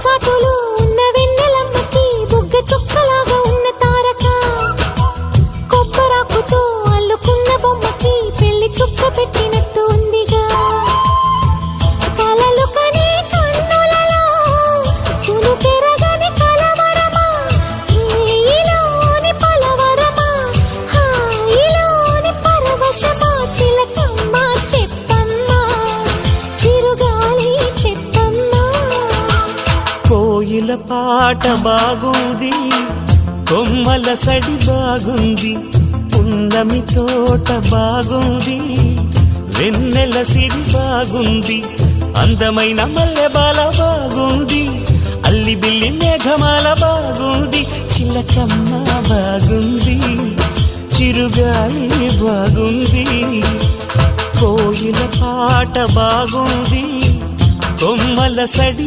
చాటులు ఉన్న వెన్నెలమ్మకి బుగ్గ చుక్కలాగా ఉన్న తారక కొబ్బరాకుతో అల్లుకున్న బొమ్మకి పెళ్లి చుక్క పెట్టినట్టు ఉందిగా కలలు కనే కన్నులలో పులు పెరగని కలవరమా ఈలోని పలవరమా హాయిలోని పరవశమా చిలకమ్మ చెప్పమ్మా చిరుగాలి చెప్పమ్మా కోయిల పాట బాగుంది కొమ్మల సడి బాగుంది పున్నమి తోట బాగుంది వెన్నెల సిరి బాగుంది అందమైన మల్లెబాల బాగుంది అల్లి బిల్లి మేఘమాల బాగుంది చిలకమ్మ బాగుంది చిరుగాలి బాగుంది కోయిల పాట బాగుంది కొమ్మల సడి